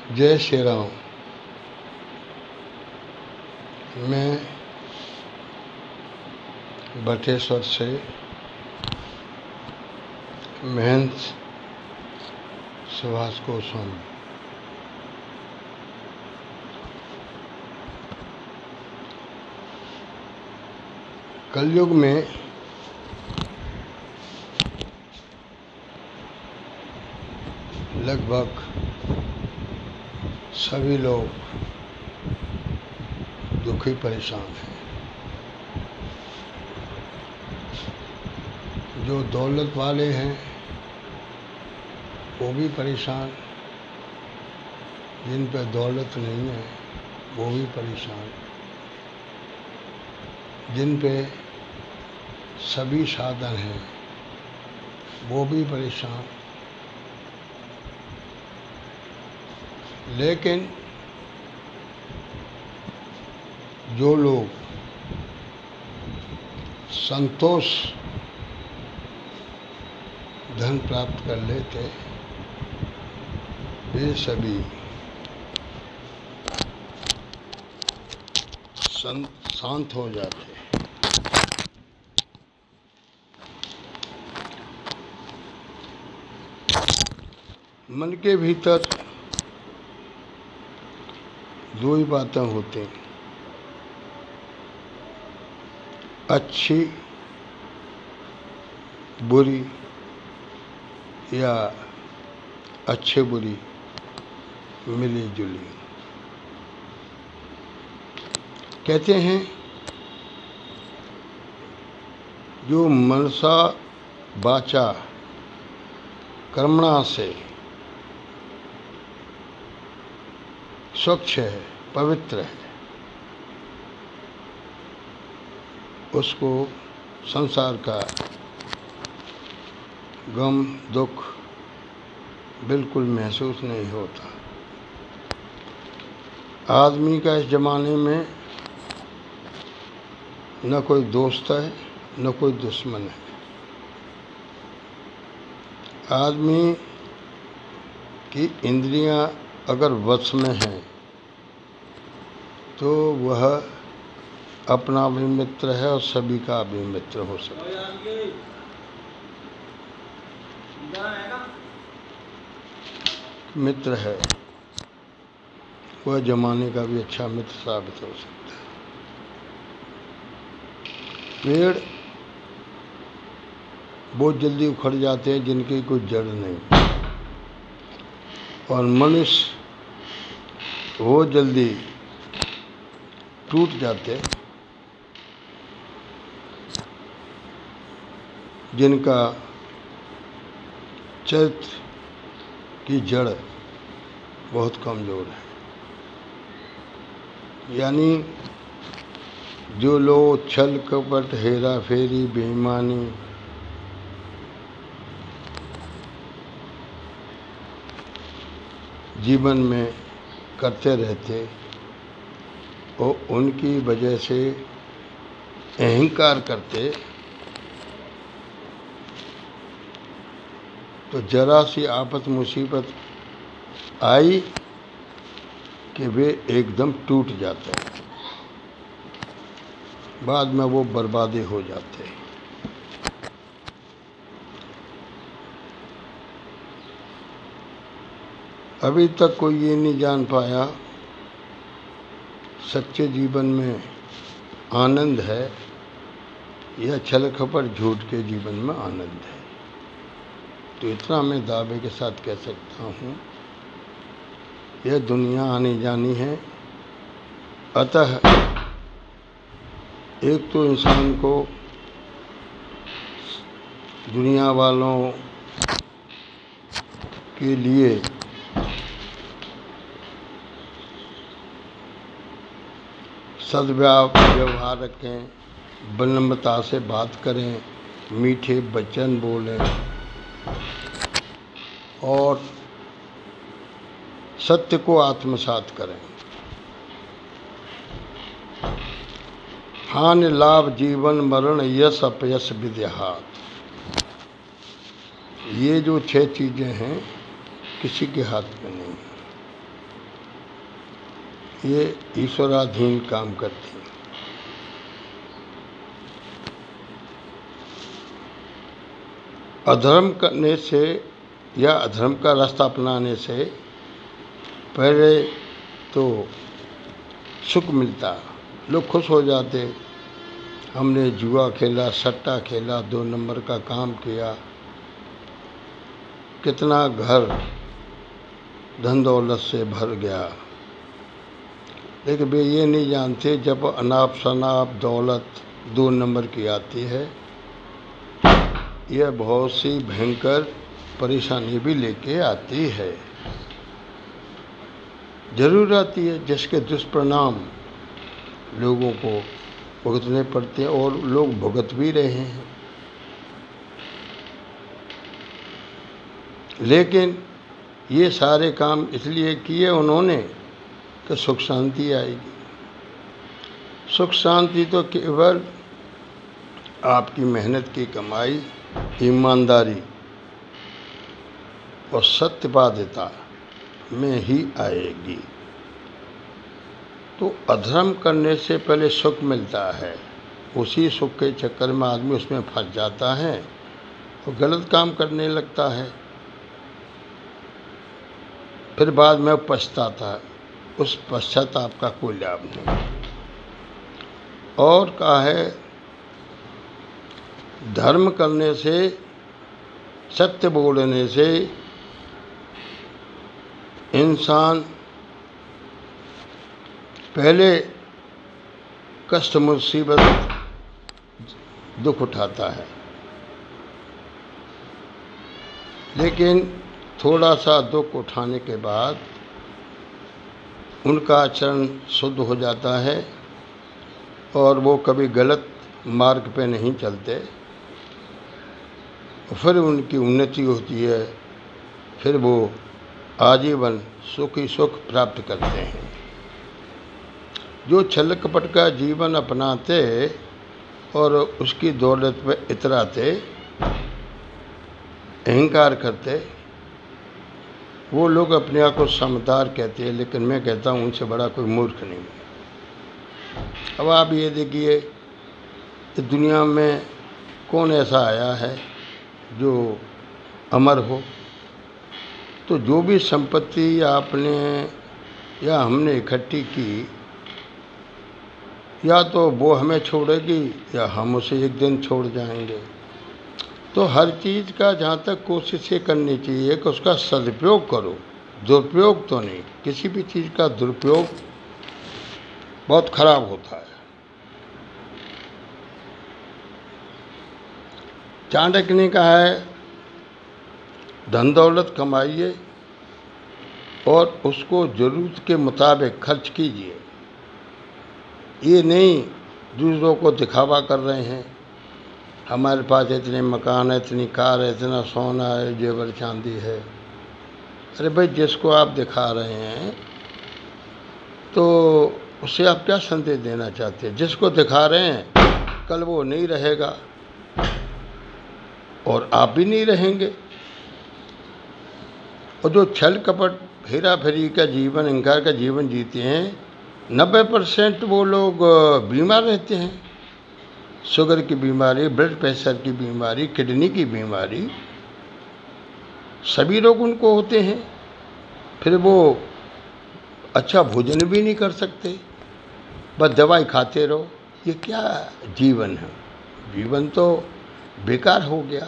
जय श्री राम। मैं बटेश्वर से महंत सुभाष गोस्वामी। कलयुग में लगभग सभी लोग दुखी परेशान हैं। जो दौलत वाले हैं वो भी परेशान, जिन पर दौलत नहीं है वो भी परेशान, जिन पे सभी साधन हैं वो भी परेशान। लेकिन जो लोग संतोष धन प्राप्त कर लेते वे सभी शांत हो जाते। मन के भीतर दो ही बातें होती हैं, अच्छी बुरी या अच्छे बुरी मिली जुली। कहते हैं जो मनसा वाचा कर्मणा से स्वच्छ है, पवित्र है, उसको संसार का गम दुख बिल्कुल महसूस नहीं होता। आदमी का इस ज़माने में न कोई दोस्त है न कोई दुश्मन है। आदमी की इंद्रियां अगर वश में हैं तो वह अपना भी मित्र है और सभी का भी मित्र हो सकता है। मित्र है वह जमाने का भी अच्छा मित्र साबित हो सकता है। पेड़ बहुत जल्दी उखड़ जाते हैं जिनकी कोई जड़ नहीं, और मनुष्य वो जल्दी टूट जाते जिनका चरित्र की जड़ बहुत कमज़ोर है। यानी जो लोग छल कपट हेरा फेरी बेईमानी जीवन में करते रहते और उनकी वजह से अहंकार करते तो जरा सी आफत मुसीबत आई कि वे एकदम टूट जाते हैं, बाद में वो बर्बादी हो जाते हैं। अभी तक कोई ये नहीं जान पाया सच्चे जीवन में आनंद है या छल कपट झूठ के जीवन में आनंद है। तो इतना मैं दावे के साथ कह सकता हूँ, यह दुनिया आनी जानी है। अतः एक तो इंसान को दुनिया वालों के लिए सद्व्यवहार रखें, विनम्रता से बात करें, मीठे वचन बोलें और सत्य को आत्मसात करें। हानि लाभ जीवन मरण यश अपयश विद्याहार, ये जो 6 चीज़ें हैं किसी के हाथ में नहीं है। ये ईश्वराधीन काम करती हैं। अधर्म करने से या अधर्म का रास्ता अपनाने से पहले तो सुख मिलता, लोग खुश हो जाते, हमने जुआ खेला, सट्टा खेला, 2 नंबर का काम किया, कितना घर धन दौलत से भर गया। लेकिन वे ये नहीं जानते जब अनाप शनाप दौलत 2 नंबर की आती है, यह बहुत सी भयंकर परेशानी भी लेके आती है, जरूर आती है, जिसके दुष्परिणाम लोगों को भुगतने पड़ते हैं और लोग भुगत भी रहे हैं। लेकिन ये सारे काम इसलिए किए उन्होंने कि सुख शांति आएगी। सुख शांति तो केवल आपकी मेहनत की कमाई, ईमानदारी और सत्यवादिता में ही आएगी। तो अधर्म करने से पहले सुख मिलता है, उसी सुख के चक्कर में आदमी उसमें फंस जाता है और गलत काम करने लगता है, फिर बाद में पछताता है। उस पश्चाताप का कोई लाभ नहीं। और कहा है धर्म करने से, सत्य बोलने से इंसान पहले कष्ट मुसीबत दुख उठाता है, लेकिन थोड़ा सा दुख उठाने के बाद उनका आचरण शुद्ध हो जाता है और वो कभी गलत मार्ग पे नहीं चलते, फिर उनकी उन्नति होती है, फिर वो आजीवन सुखी सुख प्राप्त करते हैं। जो छल कपट का जीवन अपनाते और उसकी दौलत पे इतराते, अहंकार करते, वो लोग अपने आप को समझदार कहते हैं, लेकिन मैं कहता हूँ उनसे बड़ा कोई मूर्ख नहीं है। अब आप ये देखिए, इस दुनिया में कौन ऐसा आया है जो अमर हो? तो जो भी संपत्ति आपने या हमने इकट्ठी की, या तो वो हमें छोड़ेगी या हम उसे एक दिन छोड़ जाएंगे। तो हर चीज़ का जहाँ तक कोशिश ये करनी चाहिए कि उसका सदुपयोग करो, दुरुपयोग तो नहीं। किसी भी चीज़ का दुरुपयोग बहुत खराब होता है। चाणक्य ने कहा है धन दौलत कमाइए और उसको ज़रूरत के मुताबिक खर्च कीजिए। ये नहीं दूसरों को दिखावा कर रहे हैं, हमारे पास इतने मकान है, इतनी कार है, इतना सोना है, जेवर चांदी है। अरे भाई, जिसको आप दिखा रहे हैं तो उससे आप क्या संदेश देना चाहते हैं? जिसको दिखा रहे हैं कल वो नहीं रहेगा और आप भी नहीं रहेंगे। और जो छल कपट हेरा फेरी का जीवन, अहंकार का जीवन जीते हैं, 90% वो लोग बीमार रहते हैं। शुगर की बीमारी, ब्लड प्रेशर की बीमारी, किडनी की बीमारी, सभी रोग उनको होते हैं। फिर वो अच्छा भोजन भी नहीं कर सकते, बस दवाई खाते रहो। ये क्या जीवन है? जीवन तो बेकार हो गया।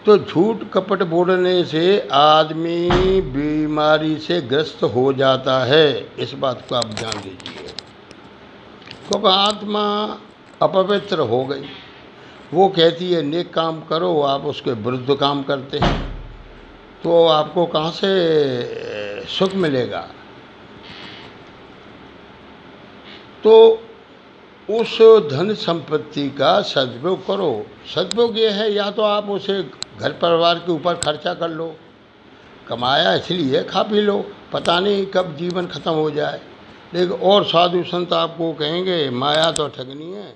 तो झूठ कपट बोलने से आदमी बीमारी से ग्रस्त हो जाता है, इस बात को आप जान लीजिए। क्योंकि आत्मा अपवित्र हो गई। वो कहती है नेक काम करो, आप उसके विरुद्ध काम करते हैं, तो आपको कहाँ से सुख मिलेगा? तो उस धन संपत्ति का सदुपयोग करो। सदुपयोग ये है, या तो आप उसे घर परिवार के ऊपर खर्चा कर लो, कमाया इसलिए खा पी लो, पता नहीं कब जीवन ख़त्म हो जाए। लेकिन और साधु संत आपको कहेंगे माया तो ठगनी है,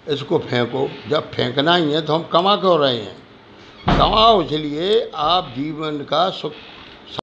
इसको फेंको। जब फेंकना ही है तो हम कमा क्यों रहे हैं? कमाओ इसलिए आप जीवन का सुख